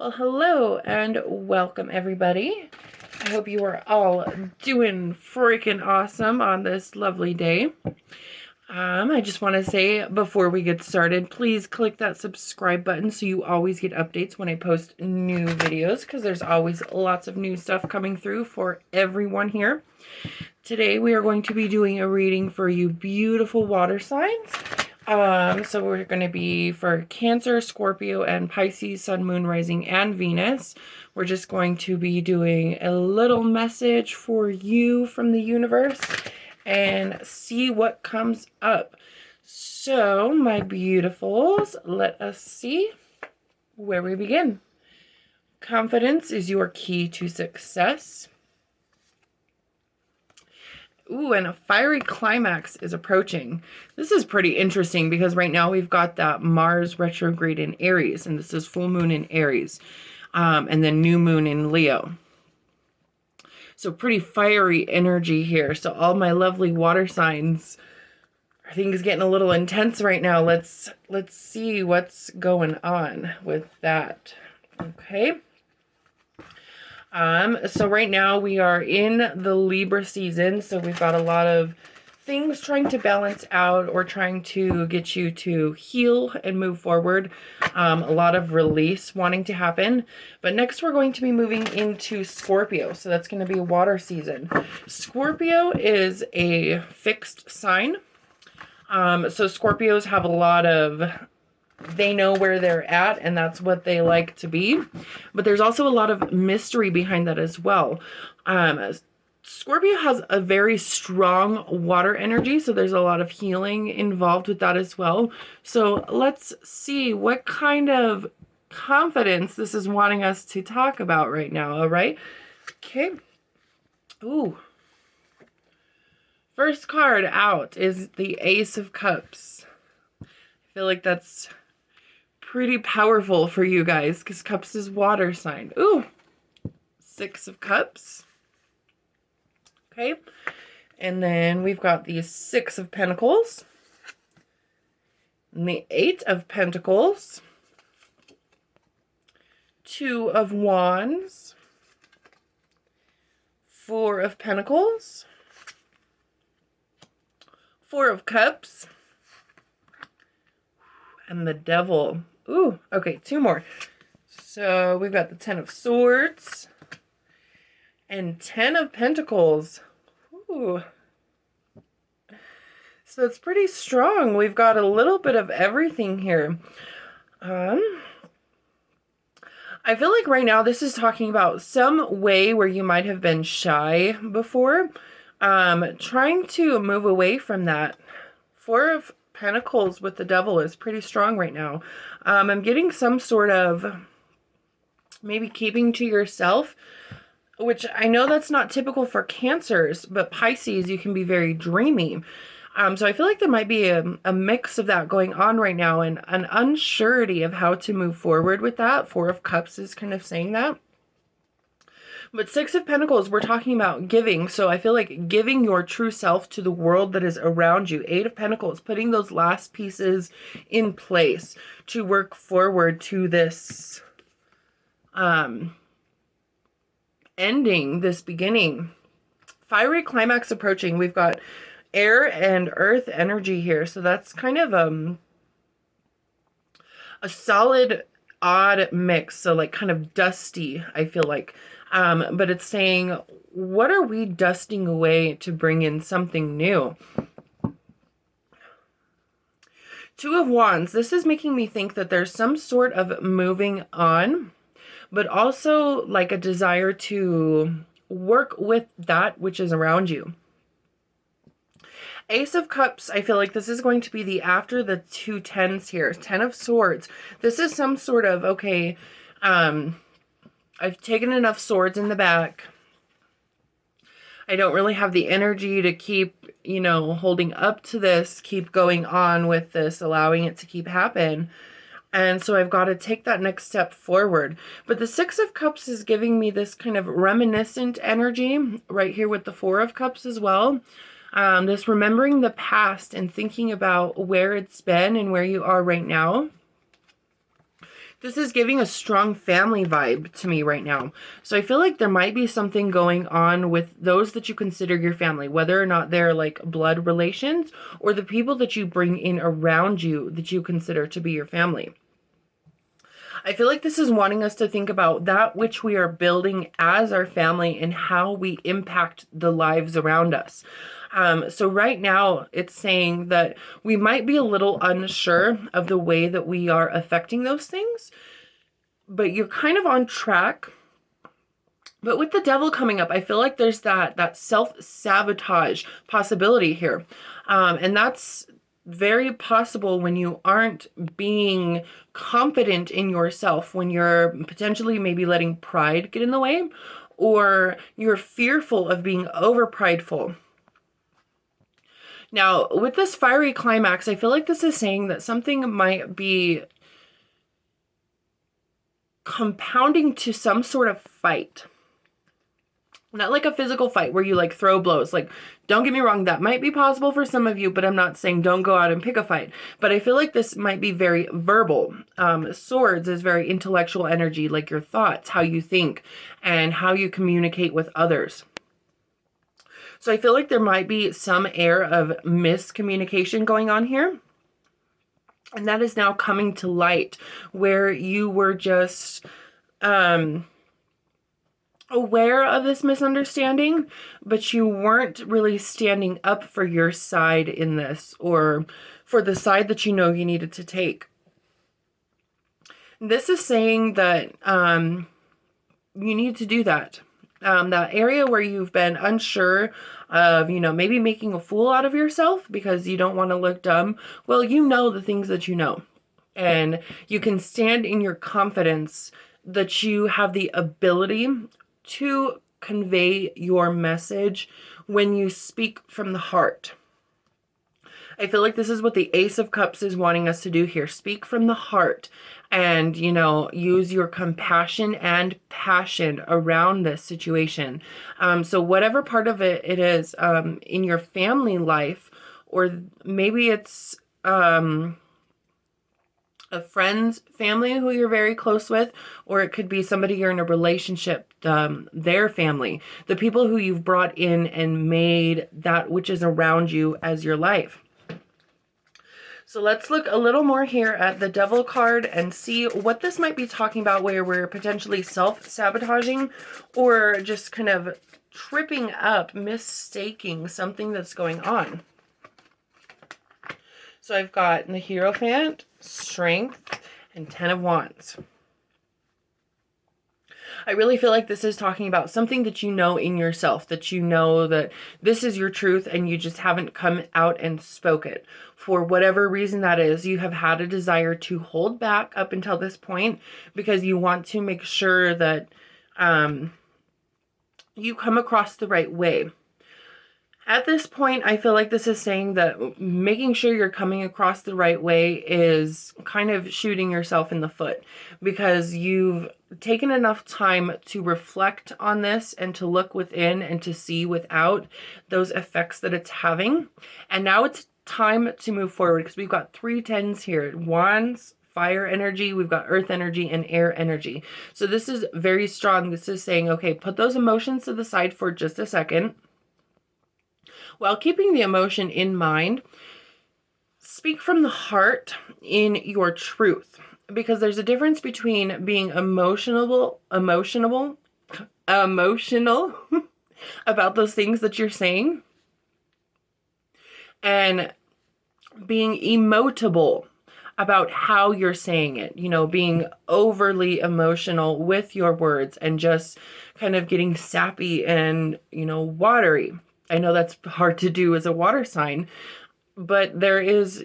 Well, hello and welcome everybody. I hope you are all doing freaking awesome on this lovely day. I just want to say before we get started, please click that subscribe button so you always get updates when I post new videos, because there's always lots of new stuff coming through for everyone here. Today we are going to be doing a reading for you beautiful water signs. So we're going to be for Cancer, Scorpio, and Pisces, Sun, Moon, Rising, and Venus. We're just going to be doing a little message for you from the universe and see what comes up. So, my beautifuls, let us see where we begin. Confidence is your key to success. Ooh, and a fiery climax is approaching. This is pretty interesting because right now we've got that Mars retrograde in Aries, and this is full moon in Aries, and then new moon in Leo. So pretty fiery energy here. So all my lovely water signs, I think is getting a little intense right now. Let's see what's going on with that. Okay. So right now we are in the Libra season, so we've got a lot of things trying to balance out or trying to get you to heal and move forward. A lot of release wanting to happen. But next we're going to be moving into Scorpio, so that's going to be a water season. Scorpio is a fixed sign. So Scorpios have a lot of... They know where they're at, and that's what they like to be. But there's also a lot of mystery behind that as well. Scorpio has a very strong water energy, so there's a lot of healing involved with that as well. So let's see what kind of confidence this is wanting us to talk about right now, all right? Okay. Ooh. First card out is the Ace of Cups. I feel like that's pretty powerful for you guys because Cups is water sign. Ooh, Six of Cups. Okay, and then we've got the Six of Pentacles and the Eight of Pentacles, Two of Wands, Four of Pentacles, Four of Cups, and the Devil. Ooh, okay, two more. So we've got the Ten of Swords and Ten of Pentacles. Ooh. So it's pretty strong. We've got a little bit of everything here. I feel like right now this is talking about some way where you might have been shy before. Trying to move away from that. Four of Pentacles with the Devil is pretty strong right now. I'm getting some sort of maybe keeping to yourself, which I know that's not typical for Cancers, but Pisces, you can be very dreamy. So I feel like there might be a mix of that going on right now and an unsurety of how to move forward with that. Four of Cups is kind of saying that. But Six of Pentacles, we're talking about giving. So I feel like giving your true self to the world that is around you. Eight of Pentacles, putting those last pieces in place to work forward to this ending, this beginning. Fiery climax approaching. We've got air and earth energy here. So that's kind of a solid, odd mix. So like kind of dusty, I feel like. But it's saying, what are we dusting away to bring in something new? Two of Wands. This is making me think that there's some sort of moving on, but also like a desire to work with that which is around you. Ace of Cups, I feel like this is going to be the after the two tens here. Ten of Swords. This is some sort of, okay, I've taken enough swords in the back. I don't really have the energy to keep, holding up to this, keep going on with this, allowing it to keep happen. And so I've got to take that next step forward. But the Six of Cups is giving me this kind of reminiscent energy right here with the Four of Cups as well. This remembering the past and thinking about where it's been and where you are right now. This is giving a strong family vibe to me right now. So I feel like there might be something going on with those that you consider your family, whether or not they're like blood relations or the people that you bring in around you that you consider to be your family. I feel like this is wanting us to think about that which we are building as our family and how we impact the lives around us. So right now it's saying that we might be a little unsure of the way that we are affecting those things, but you're kind of on track. But with the devil coming up, I feel like there's that self-sabotage possibility here. And that's very possible when you aren't being confident in yourself, when you're potentially maybe letting pride get in the way, or you're fearful of being over prideful. Now, with this fiery climax, I feel like this is saying that something might be compounding to some sort of fight. Not like a physical fight where you like throw blows. Like, don't get me wrong, that might be possible for some of you, but I'm not saying don't go out and pick a fight. But I feel like this might be very verbal. Swords is very intellectual energy, like your thoughts, how you think, and how you communicate with others. So I feel like there might be some air of miscommunication going on here. And that is now coming to light, where you were just aware of this misunderstanding, but you weren't really standing up for your side in this, or for the side that you know you needed to take. This is saying that you need to do that. That area where you've been unsure of, maybe making a fool out of yourself because you don't want to look dumb. Well, you know the things that you know, and you can stand in your confidence that you have the ability to convey your message when you speak from the heart. I feel like this is what the Ace of Cups is wanting us to do here. Speak from the heart and, use your compassion and passion around this situation. So whatever part of it is in your family life, or maybe it's a friend's family who you're very close with, or it could be somebody you're in a relationship, their family, the people who you've brought in and made that which is around you as your life. So let's look a little more here at the Devil card and see what this might be talking about, where we're potentially self-sabotaging or just kind of tripping up, mistaking something that's going on. So I've got the Hierophant, Strength, and Ten of Wands. I really feel like this is talking about something that you know in yourself, that you know that this is your truth and you just haven't come out and spoke it. For whatever reason that is, you have had a desire to hold back up until this point because you want to make sure that you come across the right way. At this point, I feel like this is saying that making sure you're coming across the right way is kind of shooting yourself in the foot, because you've taken enough time to reflect on this and to look within and to see without those effects that it's having. And now it's time to move forward, because we've got 3 tens here. Wands, fire energy, we've got earth energy, and air energy. So this is very strong. This is saying, okay, put those emotions to the side for just a second. While keeping the emotion in mind, speak from the heart in your truth, because there's a difference between being emotional about those things that you're saying and being emotable about how you're saying it, being overly emotional with your words and just kind of getting sappy and, watery. I know that's hard to do as a water sign, but there is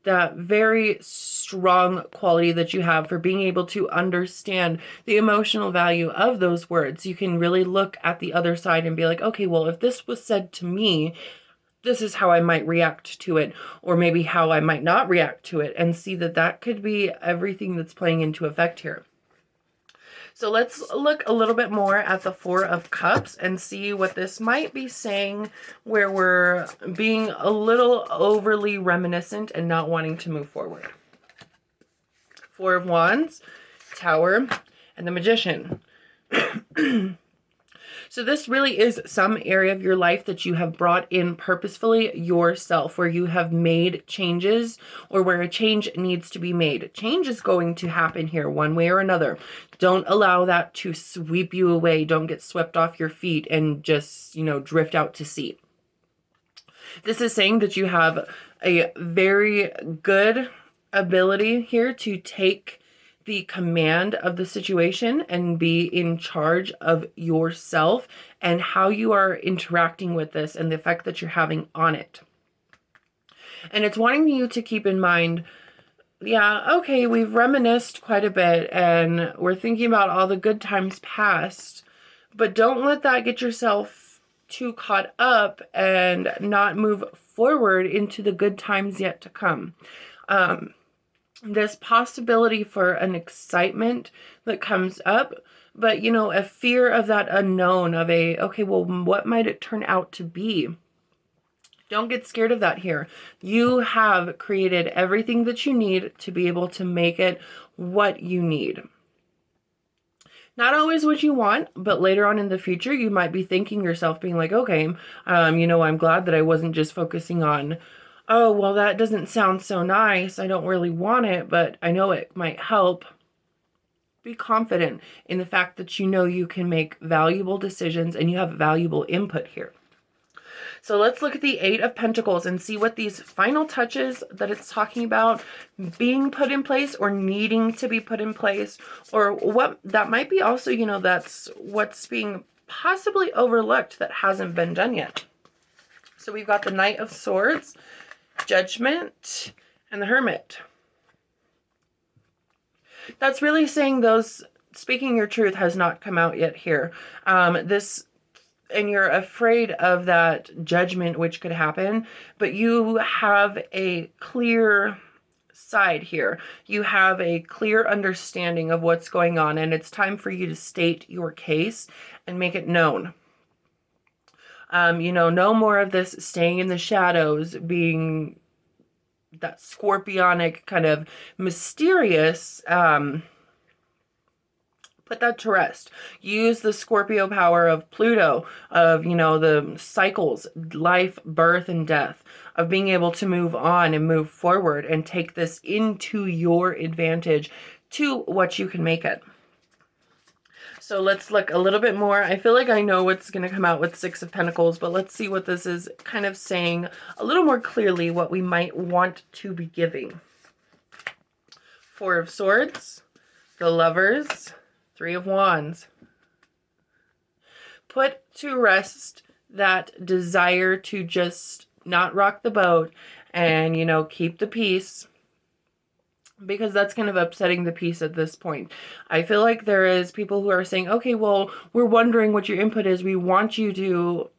that very strong quality that you have for being able to understand the emotional value of those words. You can really look at the other side and be like, okay, well, if this was said to me, this is how I might react to it, or maybe how I might not react to it, and see that that could be everything that's playing into effect here. So let's look a little bit more at the Four of Cups and see what this might be saying, where we're being a little overly reminiscent and not wanting to move forward. Four of Wands, Tower, and the Magician. So this really is some area of your life that you have brought in purposefully yourself, where you have made changes or where a change needs to be made. Change is going to happen here one way or another. Don't allow that to sweep you away. Don't get swept off your feet and just, drift out to sea. This is saying that you have a very good ability here to take the command of the situation and be in charge of yourself and how you are interacting with this and the effect that you're having on it. And it's wanting you to keep in mind, yeah, okay, we've reminisced quite a bit and we're thinking about all the good times past, but don't let that get yourself too caught up and not move forward into the good times yet to come. This possibility for an excitement that comes up, but a fear of that unknown of okay, well, what might it turn out to be? Don't get scared of that here. You have created everything that you need to be able to make it what you need. Not always what you want, but later on in the future, you might be thinking yourself, being like, okay, I'm glad that I wasn't just focusing on, oh, well, that doesn't sound so nice. I don't really want it, but I know it might help. Be confident in the fact that you can make valuable decisions and you have valuable input here. So let's look at the Eight of Pentacles and see what these final touches that it's talking about being put in place or needing to be put in place, or what that might be also, that's what's being possibly overlooked that hasn't been done yet. So we've got the Knight of Swords, Judgment, and the Hermit. That's really saying those speaking your truth has not come out yet here. And you're afraid of that judgment which could happen, but you have a clear side here. You have a clear understanding of what's going on, and it's time for you to state your case and make it known. No more of this staying in the shadows, being that scorpionic kind of mysterious, put that to rest. Use the Scorpio power of Pluto, of, the cycles, life, birth, and death, of being able to move on and move forward and take this into your advantage to what you can make it. So let's look a little bit more. I feel like I know what's going to come out with Six of Pentacles, but let's see what this is kind of saying a little more clearly, what we might want to be giving. Four of Swords, the Lovers, Three of Wands. Put to rest that desire to just not rock the boat and, keep the peace, because that's kind of upsetting the peace at this point. I feel like there is people who are saying, okay, well, we're wondering what your input is. We want you to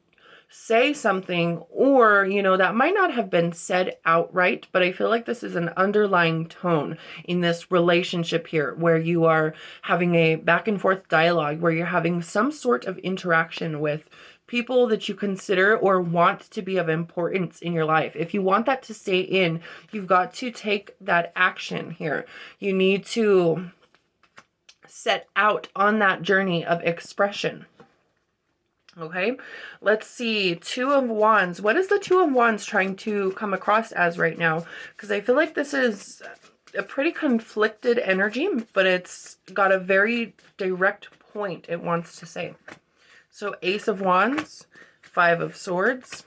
say something, or, that might not have been said outright, but I feel like this is an underlying tone in this relationship here, where you are having a back and forth dialogue, where you're having some sort of interaction with people that you consider or want to be of importance in your life. If you want that to stay in, you've got to take that action here. You need to set out on that journey of expression. Okay, let's see. Two of Wands. What is the Two of Wands trying to come across as right now? Because I feel like this is a pretty conflicted energy, but it's got a very direct point it wants to say. So Ace of Wands, Five of Swords,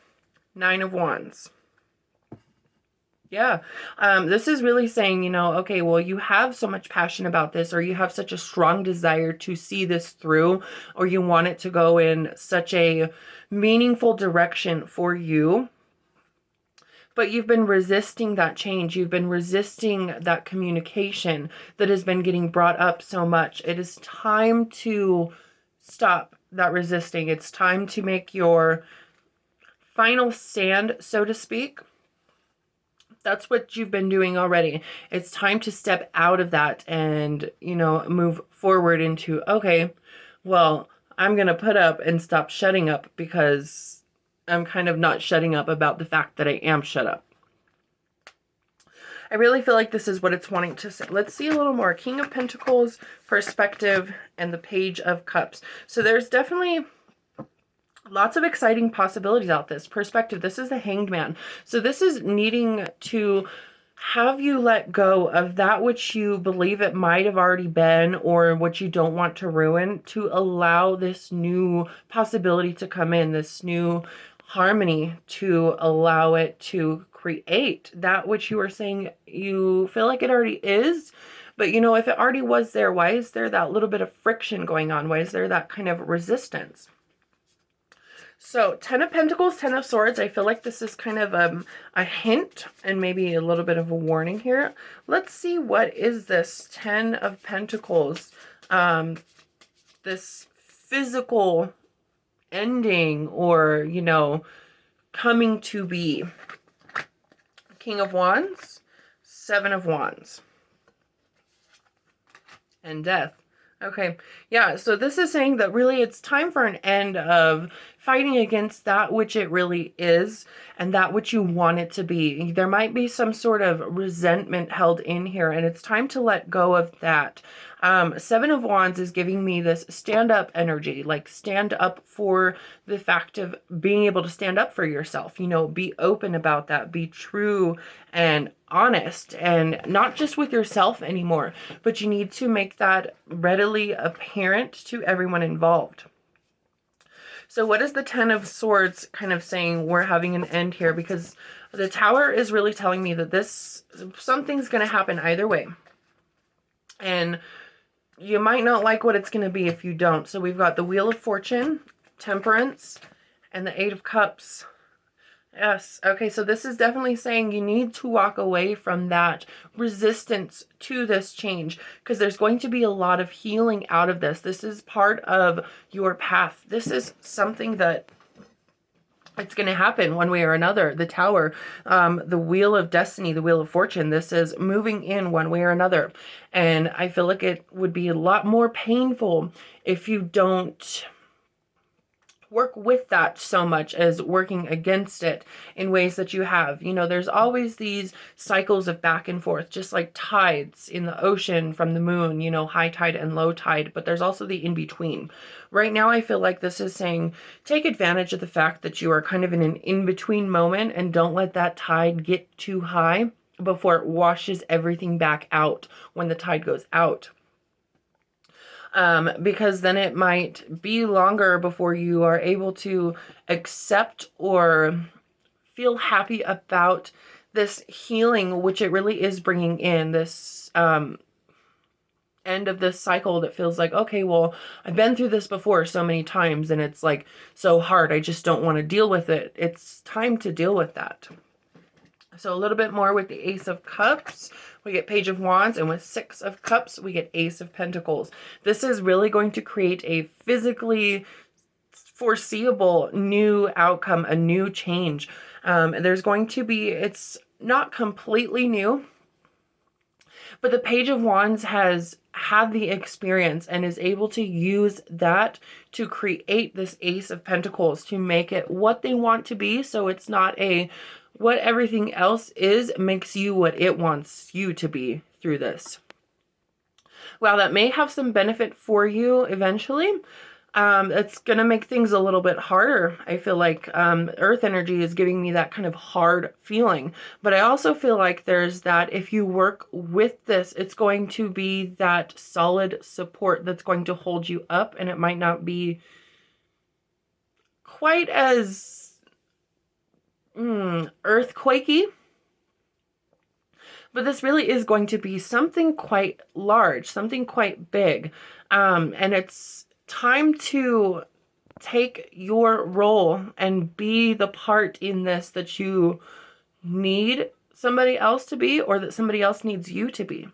Nine of Wands. Yeah, this is really saying, okay, well, you have so much passion about this, or you have such a strong desire to see this through, or you want it to go in such a meaningful direction for you. But you've been resisting that change. You've been resisting that communication that has been getting brought up so much. It is time to stop that resisting. It's time to make your final stand, so to speak. That's what you've been doing already. It's time to step out of that and, move forward into, okay, well, I'm going to put up and stop shutting up, because I'm kind of not shutting up about the fact that I am shut up. I really feel like this is what it's wanting to say. Let's see a little more. King of Pentacles, perspective, and the Page of Cups. So there's definitely lots of exciting possibilities out this perspective. This is the Hanged Man. So this is needing to have you let go of that which you believe it might have already been, or what you don't want to ruin, to allow this new possibility to come in, this new harmony, to allow it to create that which you are saying you feel like it already is. But you know, if it already was there, why is there that little bit of friction going on? Why is there that kind of resistance? So 10 of Pentacles, 10 of Swords. I feel like this is kind of a hint and maybe a little bit of a warning here. Let's see, what is this 10 of Pentacles? This physical ending, or, you know, coming to be. King of Wands, 7 of Wands, and Death. Okay, yeah, so this is saying that really it's time for an end of fighting against that which it really is and that which you want it to be. There might be some sort of resentment held in here, and it's time to let go of that. 7 of Wands is giving me this stand up energy, like stand up for the fact of being able to stand up for yourself, you know, be open about that, be true and honest, and not just with yourself anymore, but you need to make that readily apparent to everyone involved. So what is the 10 of Swords kind of saying? We're having an end here, because the Tower is really telling me that something's going to happen either way. And you might not like what it's going to be if you don't. So we've got the Wheel of Fortune, Temperance, and the 8 of Cups. Yes. Okay, so this is definitely saying you need to walk away from that resistance to this change, because there's going to be a lot of healing out of this. This is part of your path. This is something that it's going to happen one way or another. The Tower, the Wheel of Destiny, the Wheel of Fortune, this is moving in one way or another. And I feel like it would be a lot more painful if you don't work with that so much as working against it in ways that you have. You know, there's always these cycles of back and forth, just like tides in the ocean from the moon, you know, high tide and low tide, but there's also the in-between. Right now, I feel like this is saying, take advantage of the fact that you are kind of in an in-between moment, and don't let that tide get too high before it washes everything back out when the tide goes out. Because then it might be longer before you are able to accept or feel happy about this healing, which it really is bringing in, this end of this cycle that feels like, okay, well, I've been through this before so many times, and it's like so hard. I just don't want to deal with it. It's time to deal with that. So a little bit more with the Ace of Cups, we get Page of Wands, and with 6 of Cups, we get Ace of Pentacles. This is really going to create a physically foreseeable new outcome, a new change. There's going to be, it's not completely new, but the Page of Wands has had the experience and is able to use that to create this Ace of Pentacles, to make it what they want to be. So it's not a what everything else is makes you what it wants you to be through this. While that may have some benefit for you eventually, it's going to make things a little bit harder. I feel like Earth energy is giving me that kind of hard feeling. But I also feel like there's that if you work with this, it's going to be that solid support that's going to hold you up. And it might not be quite as earthquakey, but this really is going to be something quite large, something quite big. And it's time to take your role and be the part in this that you need somebody else to be, or that somebody else needs you to be.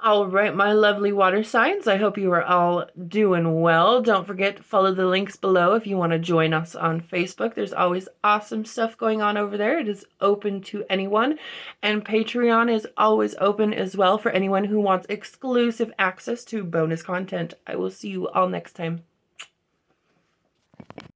All right, my lovely water signs, I hope you are all doing well. Don't forget to follow the links below if you want to join us on Facebook. There's always awesome stuff going on over there. It is open to anyone. And Patreon is always open as well for anyone who wants exclusive access to bonus content. I will see you all next time.